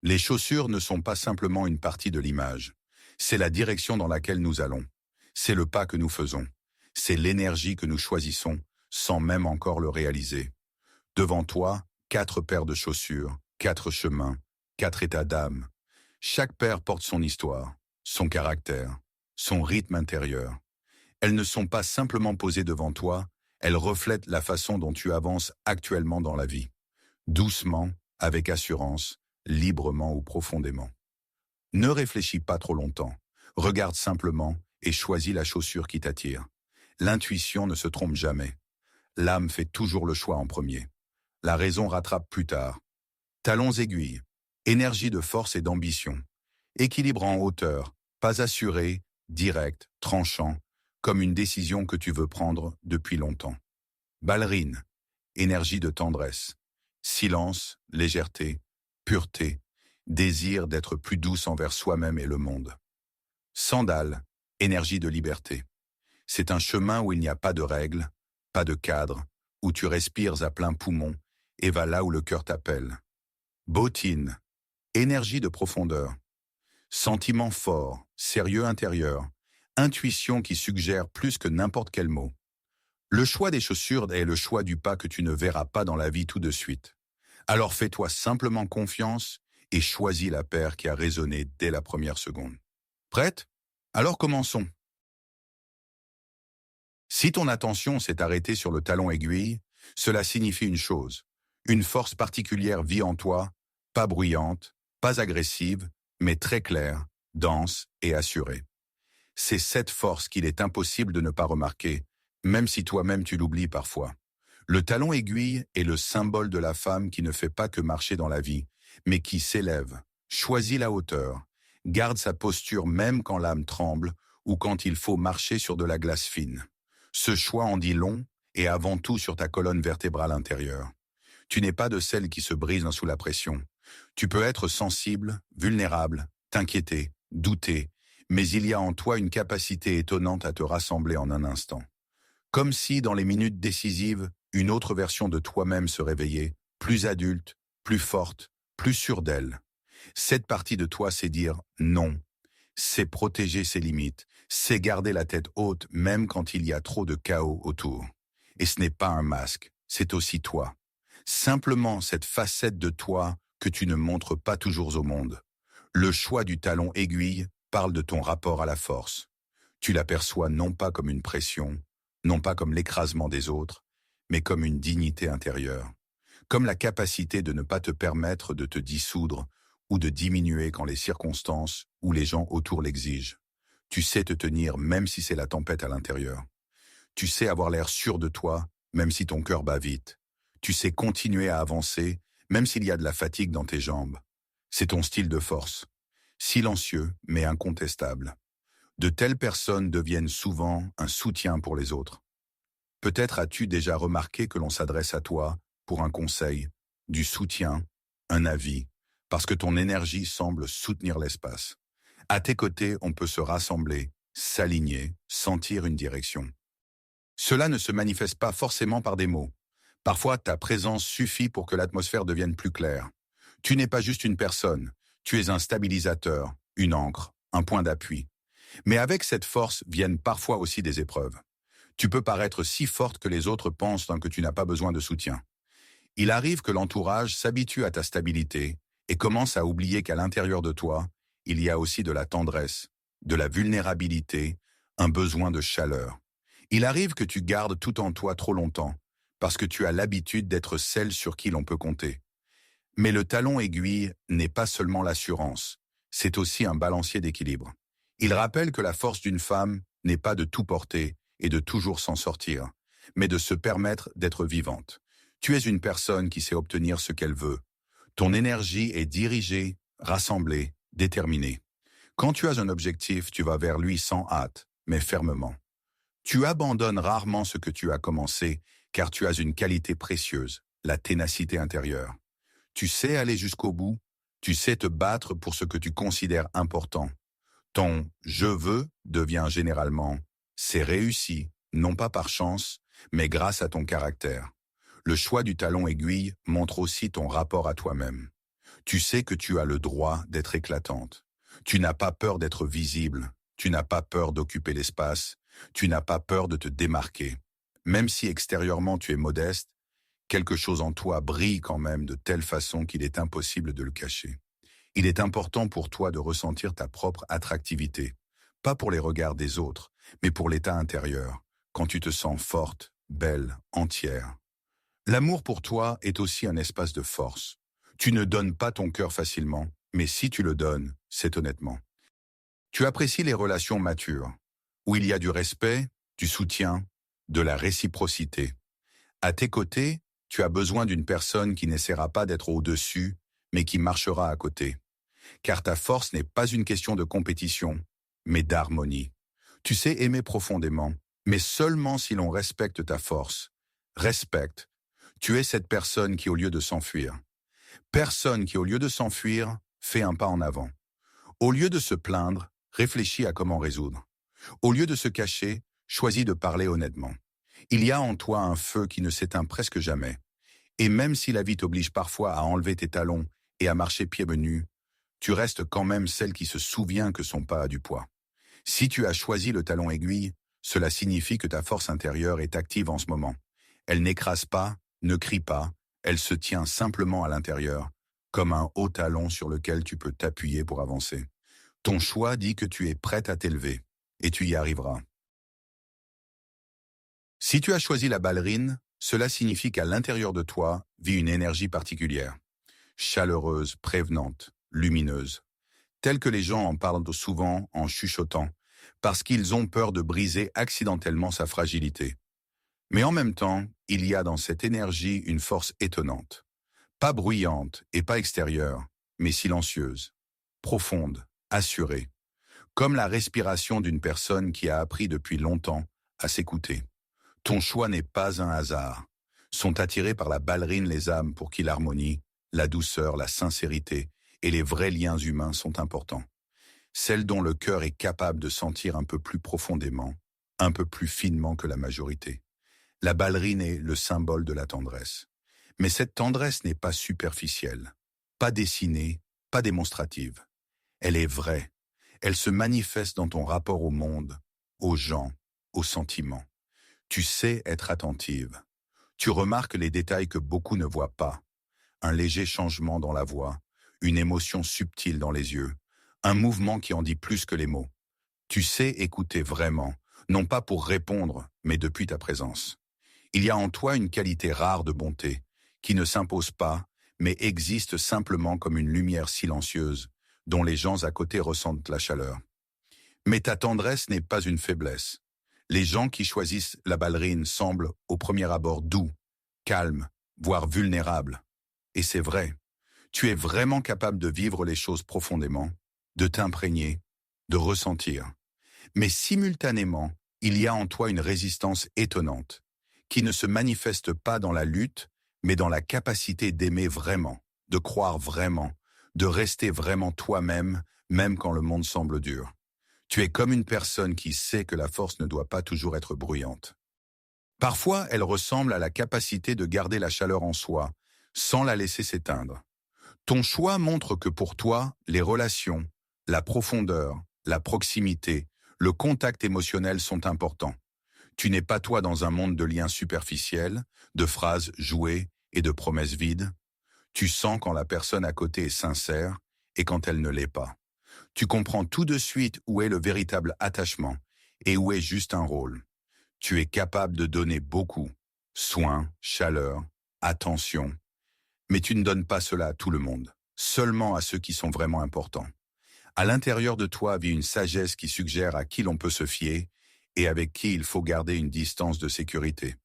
Les chaussures ne sont pas simplement une partie de l'image. C'est la direction dans laquelle nous allons. C'est le pas que nous faisons. C'est l'énergie que nous choisissons, sans même encore le réaliser. Devant toi, 4 paires de chaussures, 4 chemins, 4 états d'âme. Chaque paire porte son histoire, son caractère, son rythme intérieur. Elles ne sont pas simplement posées devant toi, elles reflètent la façon dont tu avances actuellement dans la vie. Doucement, avec assurance, librement ou profondément. Ne réfléchis pas trop longtemps. Regarde simplement et choisis la chaussure qui t'attire. L'intuition ne se trompe jamais. L'âme fait toujours le choix en premier. La raison rattrape plus tard. Talons aiguilles. Énergie de force et d'ambition. Équilibre en hauteur, pas assuré, direct, tranchant, comme une décision que tu veux prendre depuis longtemps. Ballerine. Énergie de tendresse. Silence, légèreté, pureté, désir d'être plus douce envers soi-même et le monde. Sandales, énergie de liberté. C'est un chemin où il n'y a pas de règles, pas de cadre, où tu respires à plein poumon et vas là où le cœur t'appelle. Bottines, énergie de profondeur. Sentiment fort, sérieux intérieur, intuition qui suggère plus que n'importe quel mot. Le choix des chaussures est le choix du pas que tu ne verras pas dans la vie tout de suite. Alors fais-toi simplement confiance et choisis la paire qui a résonné dès la première seconde. Prête? Alors commençons. Si ton attention s'est arrêtée sur le talon aiguille, cela signifie une chose. Une force particulière vit en toi, pas bruyante, pas agressive, mais très claire, dense et assurée. C'est cette force qu'il est impossible de ne pas remarquer, même si toi-même tu l'oublies parfois. Le talon aiguille est le symbole de la femme qui ne fait pas que marcher dans la vie, mais qui s'élève, choisit la hauteur, garde sa posture même quand l'âme tremble ou quand il faut marcher sur de la glace fine. Ce choix en dit long et avant tout sur ta colonne vertébrale intérieure. Tu n'es pas de celle qui se brise sous la pression. Tu peux être sensible, vulnérable, t'inquiéter, douter, mais il y a en toi une capacité étonnante à te rassembler en un instant. Comme si, dans les minutes décisives, une autre version de toi-même se réveillait, plus adulte, plus forte, plus sûre d'elle. Cette partie de toi sait dire non. C'est protéger ses limites, c'est garder la tête haute même quand il y a trop de chaos autour. Et ce n'est pas un masque, c'est aussi toi. Simplement cette facette de toi que tu ne montres pas toujours au monde. Le choix du talon aiguille parle de ton rapport à la force. Tu l'aperçois non pas comme une pression, non pas comme l'écrasement des autres, mais comme une dignité intérieure, comme la capacité de ne pas te permettre de te dissoudre ou de diminuer quand les circonstances ou les gens autour l'exigent. Tu sais te tenir même si c'est la tempête à l'intérieur. Tu sais avoir l'air sûr de toi, même si ton cœur bat vite. Tu sais continuer à avancer, même s'il y a de la fatigue dans tes jambes. C'est ton style de force. Silencieux, mais incontestable. De telles personnes deviennent souvent un soutien pour les autres. Peut-être as-tu déjà remarqué que l'on s'adresse à toi pour un conseil, du soutien, un avis, parce que ton énergie semble soutenir l'espace. À tes côtés, on peut se rassembler, s'aligner, sentir une direction. Cela ne se manifeste pas forcément par des mots. Parfois, ta présence suffit pour que l'atmosphère devienne plus claire. Tu n'es pas juste une personne, tu es un stabilisateur, une ancre, un point d'appui. Mais avec cette force viennent parfois aussi des épreuves. Tu peux paraître si forte que les autres pensent que tu n'as pas besoin de soutien. Il arrive que l'entourage s'habitue à ta stabilité et commence à oublier qu'à l'intérieur de toi, il y a aussi de la tendresse, de la vulnérabilité, un besoin de chaleur. Il arrive que tu gardes tout en toi trop longtemps, parce que tu as l'habitude d'être celle sur qui l'on peut compter. Mais le talon aiguille n'est pas seulement l'assurance, c'est aussi un balancier d'équilibre. Il rappelle que la force d'une femme n'est pas de tout porter et de toujours s'en sortir, mais de se permettre d'être vivante. Tu es une personne qui sait obtenir ce qu'elle veut. Ton énergie est dirigée, rassemblée, déterminée. Quand tu as un objectif, tu vas vers lui sans hâte, mais fermement. Tu abandonnes rarement ce que tu as commencé, car tu as une qualité précieuse, la ténacité intérieure. Tu sais aller jusqu'au bout, tu sais te battre pour ce que tu considères important. Ton « je veux » devient généralement « c'est réussi », non pas par chance, mais grâce à ton caractère. Le choix du talon aiguille montre aussi ton rapport à toi-même. Tu sais que tu as le droit d'être éclatante. Tu n'as pas peur d'être visible. Tu n'as pas peur d'occuper l'espace. Tu n'as pas peur de te démarquer. Même si extérieurement tu es modeste, quelque chose en toi brille quand même de telle façon qu'il est impossible de le cacher. Il est important pour toi de ressentir ta propre attractivité, pas pour les regards des autres, mais pour l'état intérieur, quand tu te sens forte, belle, entière. L'amour pour toi est aussi un espace de force. Tu ne donnes pas ton cœur facilement, mais si tu le donnes, c'est honnêtement. Tu apprécies les relations matures, où il y a du respect, du soutien, de la réciprocité. À tes côtés, tu as besoin d'une personne qui n'essaiera pas d'être au-dessus, mais qui marchera à côté. Car ta force n'est pas une question de compétition, mais d'harmonie. Tu sais aimer profondément, mais seulement si l'on respecte ta force. Respecte. Tu es cette personne qui, au lieu de s'enfuir, personne qui, au lieu de s'enfuir, fait un pas en avant. Au lieu de se plaindre, réfléchis à comment résoudre. Au lieu de se cacher, choisis de parler honnêtement. Il y a en toi un feu qui ne s'éteint presque jamais. Et même si la vie t'oblige parfois à enlever tes talons et à marcher pieds nus, tu restes quand même celle qui se souvient que son pas a du poids. Si tu as choisi le talon aiguille, cela signifie que ta force intérieure est active en ce moment. Elle n'écrase pas, ne crie pas, elle se tient simplement à l'intérieur, comme un haut talon sur lequel tu peux t'appuyer pour avancer. Ton choix dit que tu es prête à t'élever, et tu y arriveras. Si tu as choisi la ballerine, cela signifie qu'à l'intérieur de toi vit une énergie particulière, chaleureuse, prévenante, lumineuse, telle que les gens en parlent souvent en chuchotant, parce qu'ils ont peur de briser accidentellement sa fragilité. Mais en même temps, il y a dans cette énergie une force étonnante, pas bruyante et pas extérieure, mais silencieuse, profonde, assurée, comme la respiration d'une personne qui a appris depuis longtemps à s'écouter. Ton choix n'est pas un hasard. Sont attirés par la ballerine les âmes pour qui l'harmonie, la douceur, la sincérité et les vrais liens humains sont importants. Celles dont le cœur est capable de sentir un peu plus profondément, un peu plus finement que la majorité. La ballerine est le symbole de la tendresse. Mais cette tendresse n'est pas superficielle, pas dessinée, pas démonstrative. Elle est vraie. Elle se manifeste dans ton rapport au monde, aux gens, aux sentiments. Tu sais être attentive. Tu remarques les détails que beaucoup ne voient pas. Un léger changement dans la voix, une émotion subtile dans les yeux, un mouvement qui en dit plus que les mots. Tu sais écouter vraiment, non pas pour répondre, mais depuis ta présence. Il y a en toi une qualité rare de bonté, qui ne s'impose pas, mais existe simplement comme une lumière silencieuse, dont les gens à côté ressentent la chaleur. Mais ta tendresse n'est pas une faiblesse. Les gens qui choisissent la ballerine semblent, au premier abord, doux, calmes, voire vulnérables. Et c'est vrai. Tu es vraiment capable de vivre les choses profondément, de t'imprégner, de ressentir. Mais simultanément, il y a en toi une résistance étonnante, qui ne se manifeste pas dans la lutte, mais dans la capacité d'aimer vraiment, de croire vraiment, de rester vraiment toi-même, même quand le monde semble dur. Tu es comme une personne qui sait que la force ne doit pas toujours être bruyante. Parfois, elle ressemble à la capacité de garder la chaleur en soi, sans la laisser s'éteindre. Ton choix montre que pour toi, les relations, la profondeur, la proximité, le contact émotionnel sont importants. Tu n'es pas toi dans un monde de liens superficiels, de phrases jouées et de promesses vides. Tu sens quand la personne à côté est sincère et quand elle ne l'est pas. Tu comprends tout de suite où est le véritable attachement et où est juste un rôle. Tu es capable de donner beaucoup, soin, chaleur, attention, mais tu ne donnes pas cela à tout le monde, seulement à ceux qui sont vraiment importants. À l'intérieur de toi vit une sagesse qui suggère à qui l'on peut se fier et avec qui il faut garder une distance de sécurité.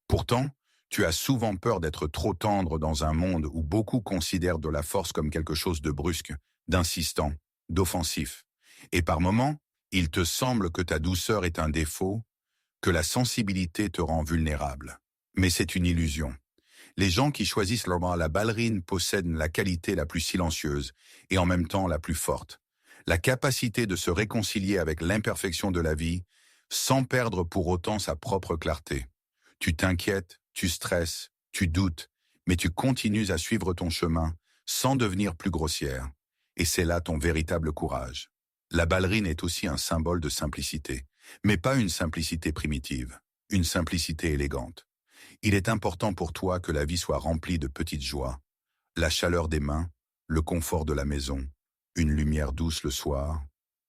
Pourtant, tu as souvent peur d'être trop tendre dans un monde où beaucoup considèrent de la force comme quelque chose de brusque, d'insistant, d'offensif. Et par moments, il te semble que ta douceur est un défaut, que la sensibilité te rend vulnérable. Mais c'est une illusion. Les gens qui choisissent la ballerine possèdent la qualité la plus silencieuse et en même temps la plus forte. La capacité de se réconcilier avec l'imperfection de la vie sans perdre pour autant sa propre clarté. Tu t'inquiètes, tu stresses, tu doutes, mais tu continues à suivre ton chemin sans devenir plus grossière. Et c'est là ton véritable courage. La ballerine est aussi un symbole de simplicité, mais pas une simplicité primitive, une simplicité élégante. Il est important pour toi que la vie soit remplie de petites joies, la chaleur des mains, le confort de la maison, une lumière douce le soir,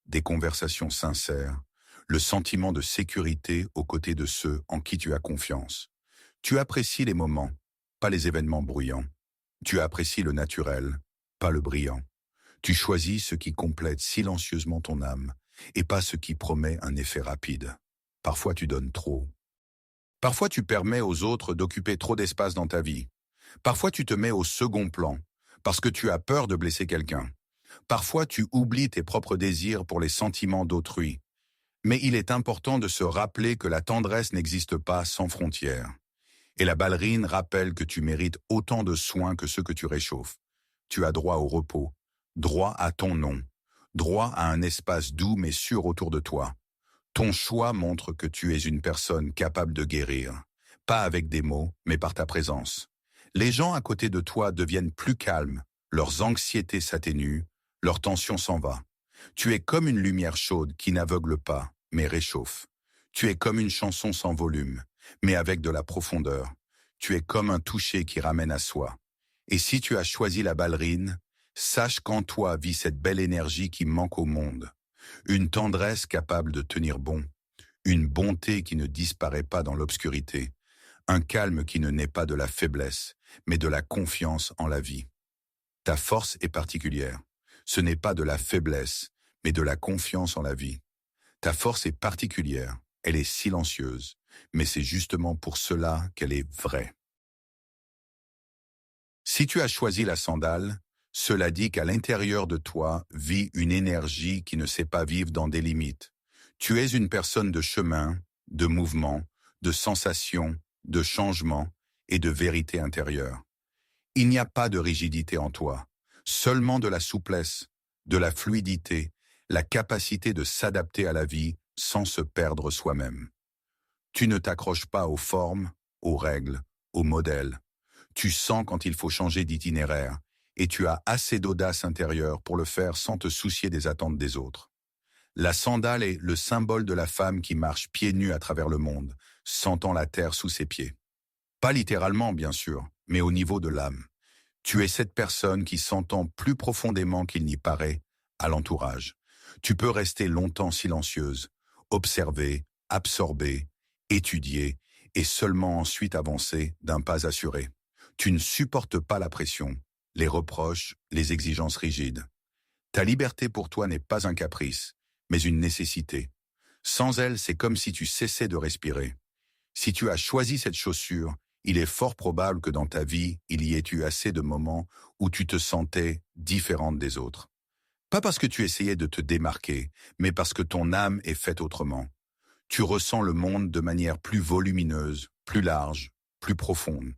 des conversations sincères, le sentiment de sécurité aux côtés de ceux en qui tu as confiance. Tu apprécies les moments, pas les événements bruyants. Tu apprécies le naturel, pas le brillant. Tu choisis ce qui complète silencieusement ton âme et pas ce qui promet un effet rapide. Parfois tu donnes trop. Parfois tu permets aux autres d'occuper trop d'espace dans ta vie. Parfois tu te mets au second plan parce que tu as peur de blesser quelqu'un. Parfois tu oublies tes propres désirs pour les sentiments d'autrui. Mais il est important de se rappeler que la tendresse n'existe pas sans frontières. Et la ballerine rappelle que tu mérites autant de soins que ceux que tu réchauffes. Tu as droit au repos, droit à ton nom, droit à un espace doux mais sûr autour de toi. Ton choix montre que tu es une personne capable de guérir, pas avec des mots, mais par ta présence. Les gens à côté de toi deviennent plus calmes, leurs anxiétés s'atténuent, leur tension s'en va. Tu es comme une lumière chaude qui n'aveugle pas, mais réchauffe. Tu es comme une chanson sans volume, mais avec de la profondeur. Tu es comme un toucher qui ramène à soi. Et si tu as choisi la ballerine, sache qu'en toi vit cette belle énergie qui manque au monde. Une tendresse capable de tenir bon, une bonté qui ne disparaît pas dans l'obscurité, un calme qui ne naît pas de la faiblesse, mais de la confiance en la vie. Ta force est particulière. Ce n'est pas de la faiblesse, mais de la confiance en la vie. Ta force est particulière, elle est silencieuse, mais c'est justement pour cela qu'elle est vraie. Si tu as choisi la sandale, cela dit qu'à l'intérieur de toi vit une énergie qui ne sait pas vivre dans des limites. Tu es une personne de chemin, de mouvement, de sensation, de changement et de vérité intérieure. Il n'y a pas de rigidité en toi, seulement de la souplesse, de la fluidité, la capacité de s'adapter à la vie sans se perdre soi-même. Tu ne t'accroches pas aux formes, aux règles, aux modèles. Tu sens quand il faut changer d'itinéraire et tu as assez d'audace intérieure pour le faire sans te soucier des attentes des autres. La sandale est le symbole de la femme qui marche pieds nus à travers le monde, sentant la terre sous ses pieds. Pas littéralement, bien sûr, mais au niveau de l'âme. Tu es cette personne qui s'entend plus profondément qu'il n'y paraît à l'entourage. Tu peux rester longtemps silencieuse, observer, absorber, étudier et seulement ensuite avancer d'un pas assuré. Tu ne supportes pas la pression, les reproches, les exigences rigides. Ta liberté pour toi n'est pas un caprice, mais une nécessité. Sans elle, c'est comme si tu cessais de respirer. Si tu as choisi cette chaussure, il est fort probable que dans ta vie, il y ait eu assez de moments où tu te sentais différente des autres. Pas parce que tu essayais de te démarquer, mais parce que ton âme est faite autrement. Tu ressens le monde de manière plus volumineuse, plus large, plus profonde.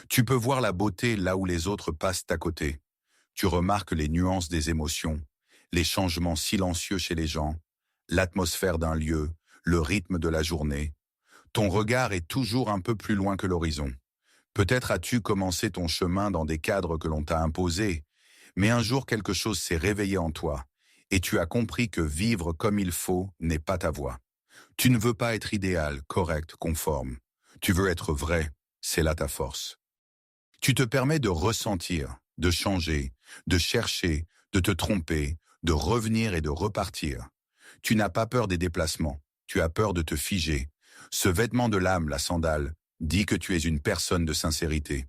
Tu peux voir la beauté là où les autres passent à côté. Tu remarques les nuances des émotions, les changements silencieux chez les gens, l'atmosphère d'un lieu, le rythme de la journée. Ton regard est toujours un peu plus loin que l'horizon. Peut-être as-tu commencé ton chemin dans des cadres que l'on t'a imposés, mais un jour quelque chose s'est réveillé en toi, et tu as compris que vivre comme il faut n'est pas ta voie. Tu ne veux pas être idéal, correct, conforme. Tu veux être vrai, c'est là ta force. Tu te permets de ressentir, de changer, de chercher, de te tromper, de revenir et de repartir. Tu n'as pas peur des déplacements, tu as peur de te figer. Ce vêtement de l'âme, la sandale, dit que tu es une personne de sincérité.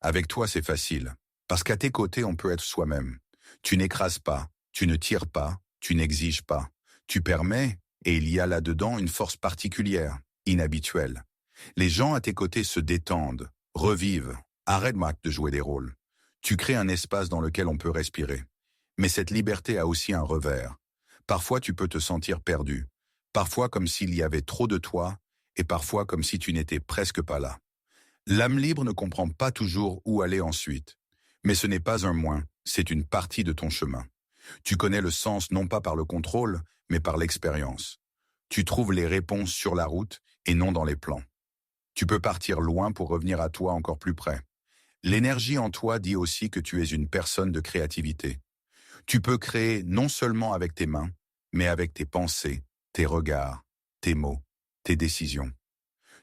Avec toi, c'est facile, parce qu'à tes côtés, on peut être soi-même. Tu n'écrases pas, tu ne tires pas, tu n'exiges pas. Tu permets, et il y a là-dedans une force particulière, inhabituelle. Les gens à tes côtés se détendent, revivent. Arrête, Mac, de jouer des rôles. Tu crées un espace dans lequel on peut respirer. Mais cette liberté a aussi un revers. Parfois, tu peux te sentir perdu. Parfois comme s'il y avait trop de toi, et parfois comme si tu n'étais presque pas là. L'âme libre ne comprend pas toujours où aller ensuite. Mais ce n'est pas un moins, c'est une partie de ton chemin. Tu connais le sens non pas par le contrôle, mais par l'expérience. Tu trouves les réponses sur la route et non dans les plans. Tu peux partir loin pour revenir à toi encore plus près. L'énergie en toi dit aussi que tu es une personne de créativité. Tu peux créer non seulement avec tes mains, mais avec tes pensées, tes regards, tes mots, tes décisions.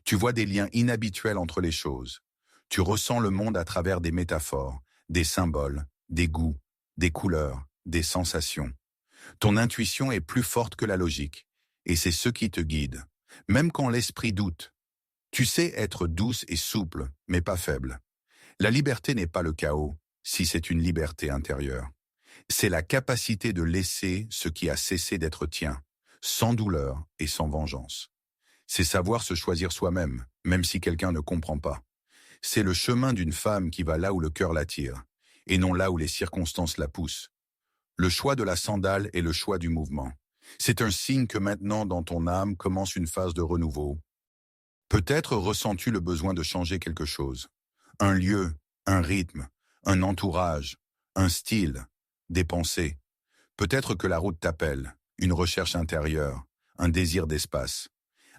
Tu vois des liens inhabituels entre les choses. Tu ressens le monde à travers des métaphores, des symboles, des goûts, des couleurs, des sensations. Ton intuition est plus forte que la logique, et c'est ce qui te guide, même quand l'esprit doute. Tu sais être douce et souple, mais pas faible. La liberté n'est pas le chaos, si c'est une liberté intérieure. C'est la capacité de laisser ce qui a cessé d'être tien, sans douleur et sans vengeance. C'est savoir se choisir soi-même, même si quelqu'un ne comprend pas. C'est le chemin d'une femme qui va là où le cœur l'attire, et non là où les circonstances la poussent. Le choix de la sandale est le choix du mouvement. C'est un signe que maintenant dans ton âme commence une phase de renouveau. Peut-être ressens-tu le besoin de changer quelque chose. Un lieu, un rythme, un entourage, un style, des pensées. Peut-être que la route t'appelle, une recherche intérieure, un désir d'espace.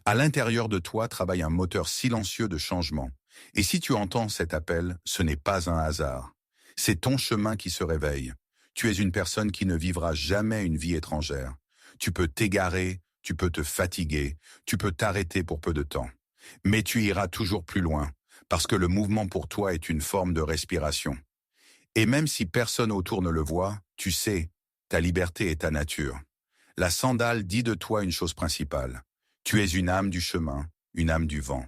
À l'intérieur de toi travaille un moteur silencieux de changement. Et si tu entends cet appel, ce n'est pas un hasard. C'est ton chemin qui se réveille. Tu es une personne qui ne vivra jamais une vie étrangère. Tu peux t'égarer, tu peux te fatiguer, tu peux t'arrêter pour peu de temps. Mais tu iras toujours plus loin, parce que le mouvement pour toi est une forme de respiration. Et même si personne autour ne le voit, tu sais, ta liberté est ta nature. La sandale dit de toi une chose principale. Tu es une âme du chemin, une âme du vent.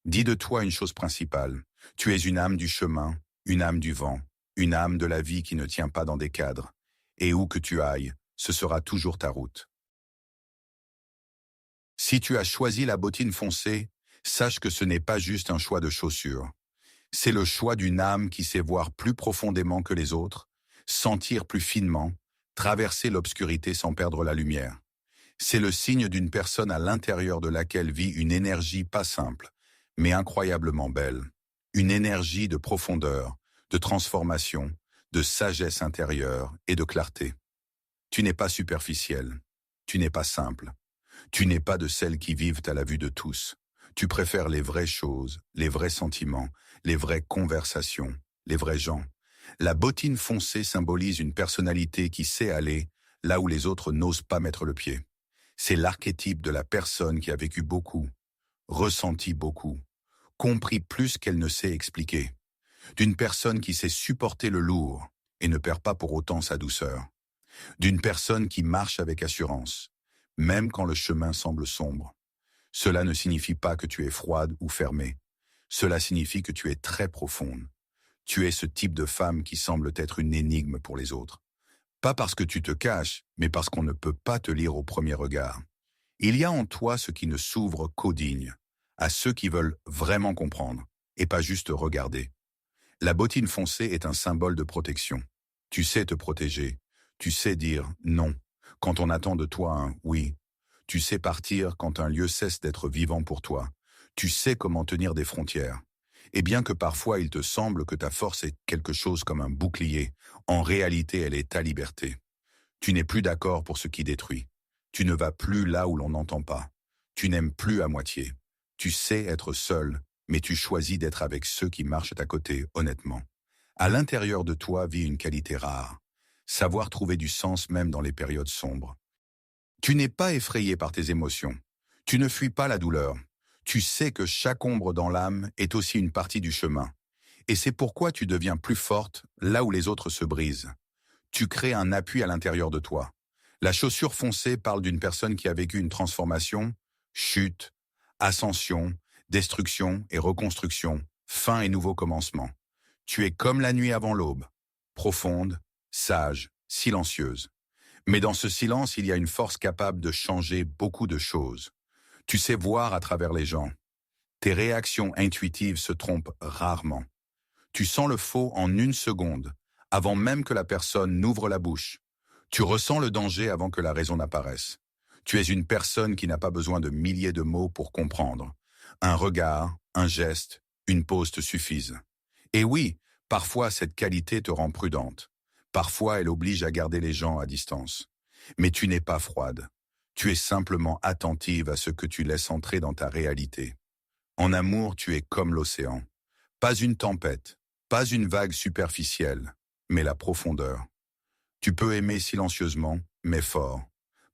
Dis de toi une chose principale. Tu es une âme du chemin, une âme du vent, une âme de la vie qui ne tient pas dans des cadres. Et où que tu ailles, ce sera toujours ta route. Si tu as choisi la bottine foncée, sache que ce n'est pas juste un choix de chaussures. C'est le choix d'une âme qui sait voir plus profondément que les autres, sentir plus finement, traverser l'obscurité sans perdre la lumière. C'est le signe d'une personne à l'intérieur de laquelle vit une énergie pas simple, mais incroyablement belle. Une énergie de profondeur, de transformation, de sagesse intérieure et de clarté. Tu n'es pas superficiel, tu n'es pas simple, tu n'es pas de celles qui vivent à la vue de tous. Tu préfères les vraies choses, les vrais sentiments, les vraies conversations, les vrais gens. La bottine foncée symbolise une personnalité qui sait aller là où les autres n'osent pas mettre le pied. C'est l'archétype de la personne qui a vécu beaucoup, ressenti beaucoup, compris plus qu'elle ne sait expliquer. D'une personne qui sait supporter le lourd et ne perd pas pour autant sa douceur. D'une personne qui marche avec assurance, même quand le chemin semble sombre. Cela ne signifie pas que tu es froide ou fermée. Cela signifie que tu es très profonde. Tu es ce type de femme qui semble être une énigme pour les autres. Pas parce que tu te caches, mais parce qu'on ne peut pas te lire au premier regard. Il y a en toi ce qui ne s'ouvre qu'aux dignes, à ceux qui veulent vraiment comprendre, et pas juste regarder. La bottine foncée est un symbole de protection. Tu sais te protéger, tu sais dire non, quand on attend de toi un oui. Tu sais partir quand un lieu cesse d'être vivant pour toi. Tu sais comment tenir des frontières. Et bien que parfois il te semble que ta force est quelque chose comme un bouclier, en réalité elle est ta liberté. Tu n'es plus d'accord pour ce qui détruit. Tu ne vas plus là où l'on n'entend pas. Tu n'aimes plus à moitié. Tu sais être seul, mais tu choisis d'être avec ceux qui marchent à côté, honnêtement. À l'intérieur de toi vit une qualité rare. Savoir trouver du sens même dans les périodes sombres. Tu n'es pas effrayé par tes émotions. Tu ne fuis pas la douleur. Tu sais que chaque ombre dans l'âme est aussi une partie du chemin. Et c'est pourquoi tu deviens plus forte là où les autres se brisent. Tu crées un appui à l'intérieur de toi. La chaussure foncée parle d'une personne qui a vécu une transformation, chute, ascension, destruction et reconstruction, fin et nouveau commencement. Tu es comme la nuit avant l'aube, profonde, sage, silencieuse. Mais dans ce silence, il y a une force capable de changer beaucoup de choses. Tu sais voir à travers les gens. Tes réactions intuitives se trompent rarement. Tu sens le faux en une seconde, avant même que la personne n'ouvre la bouche. Tu ressens le danger avant que la raison n'apparaisse. Tu es une personne qui n'a pas besoin de milliers de mots pour comprendre. Un regard, un geste, une pause te suffisent. Et oui, parfois cette qualité te rend prudente. Parfois elle oblige à garder les gens à distance. Mais tu n'es pas froide. Tu es simplement attentive à ce que tu laisses entrer dans ta réalité. En amour, tu es comme l'océan. Pas une tempête, Pas une vague superficielle, mais la profondeur. Tu peux aimer silencieusement, mais fort.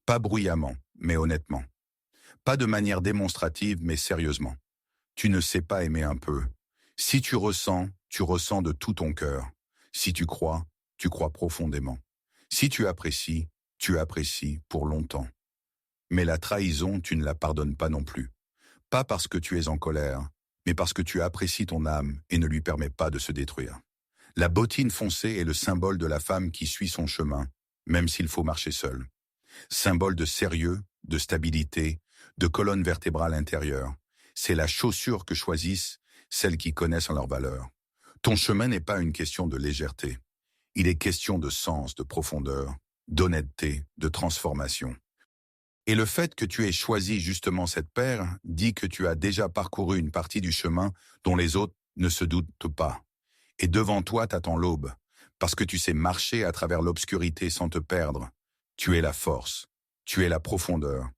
Pas bruyamment, mais honnêtement. Pas de manière démonstrative, mais sérieusement. Tu ne sais pas aimer un peu. Si tu ressens de tout ton cœur. Si tu crois profondément. Si tu apprécies pour longtemps. Mais la trahison, tu ne la pardonnes pas non plus. Pas parce que tu es en colère, mais parce que tu apprécies ton âme et ne lui permets pas de se détruire. La bottine foncée est le symbole de la femme qui suit son chemin, même s'il faut marcher seul. Symbole de sérieux, de stabilité, de colonne vertébrale intérieure. C'est la chaussure que choisissent celles qui connaissent leur valeur. Ton chemin n'est pas une question de légèreté. Il est question de sens, de profondeur, d'honnêteté, de transformation. Et le fait que tu aies choisi justement cette paire dit que tu as déjà parcouru une partie du chemin dont les autres ne se doutent pas. Et devant toi t'attend l'aube, parce que tu sais marcher à travers l'obscurité sans te perdre. Tu es la force, tu es la profondeur.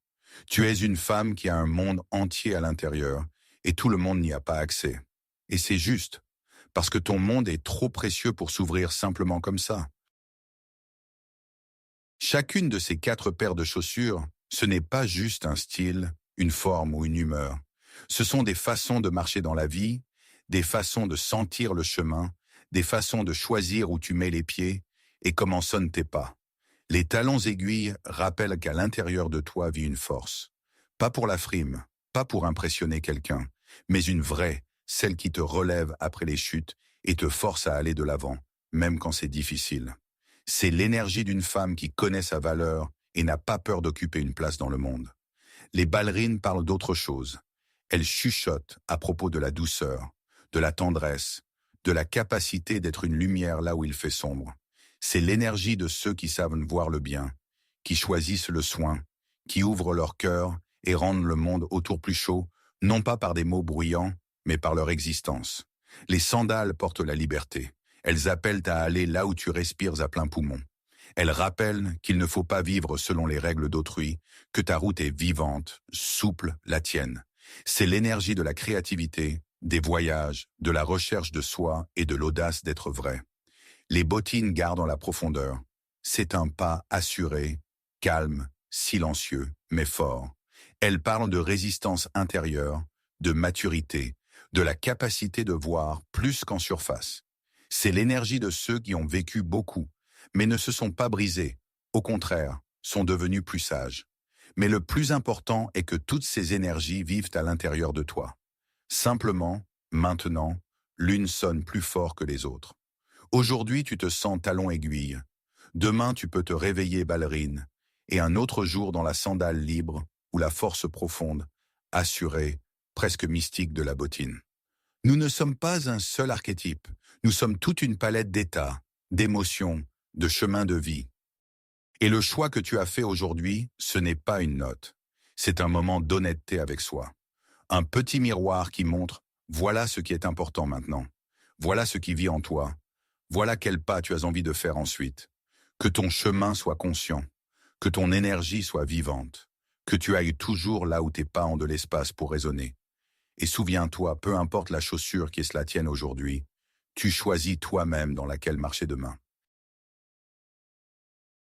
Tu es une femme qui a un monde entier à l'intérieur, et tout le monde n'y a pas accès. Et c'est juste, parce que ton monde est trop précieux pour s'ouvrir simplement comme ça. Chacune de ces 4 paires de chaussures, ce n'est pas juste un style, une forme ou une humeur. Ce sont des façons de marcher dans la vie, des façons de sentir le chemin, des façons de choisir où tu mets les pieds et comment sonnent tes pas. Les talons aiguilles rappellent qu'à l'intérieur de toi vit une force. Pas pour la frime, pas pour impressionner quelqu'un, mais une vraie, celle qui te relève après les chutes et te force à aller de l'avant, même quand c'est difficile. C'est l'énergie d'une femme qui connaît sa valeur et n'a pas peur d'occuper une place dans le monde. Les ballerines parlent d'autre chose. Elles chuchotent à propos de la douceur, de la tendresse, de la capacité d'être une lumière là où il fait sombre. C'est l'énergie de ceux qui savent voir le bien, qui choisissent le soin, qui ouvrent leur cœur et rendent le monde autour plus chaud, non pas par des mots bruyants, mais par leur existence. Les sandales portent la liberté. Elles appellent à aller là où tu respires à plein poumon. Elles rappellent qu'il ne faut pas vivre selon les règles d'autrui, que ta route est vivante, souple, la tienne. C'est l'énergie de la créativité, des voyages, de la recherche de soi et de l'audace d'être vrai. Les bottines gardent la profondeur. C'est un pas assuré, calme, silencieux, mais fort. Elles parlent de résistance intérieure, de maturité, de la capacité de voir plus qu'en surface. C'est l'énergie de ceux qui ont vécu beaucoup, mais ne se sont pas brisés. Au contraire, sont devenus plus sages. Mais le plus important est que toutes ces énergies vivent à l'intérieur de toi. Simplement, maintenant, l'une sonne plus fort que les autres. Aujourd'hui, tu te sens talon aiguille. Demain, tu peux te réveiller ballerine. Et un autre jour dans la sandale libre, ou la force profonde, assurée, presque mystique de la bottine. Nous ne sommes pas un seul archétype. Nous sommes toute une palette d'états, d'émotions, de chemins de vie. Et le choix que tu as fait aujourd'hui, ce n'est pas une note. C'est un moment d'honnêteté avec soi. Un petit miroir qui montre « voilà ce qui est important maintenant. Voilà ce qui vit en toi. Voilà quel pas tu as envie de faire ensuite. Que ton chemin soit conscient. Que ton énergie soit vivante. Que tu ailles toujours là où tes pas ont de l'espace pour résonner. Et souviens-toi, peu importe la chaussure qui est la tienne aujourd'hui, tu choisis toi-même dans laquelle marcher demain.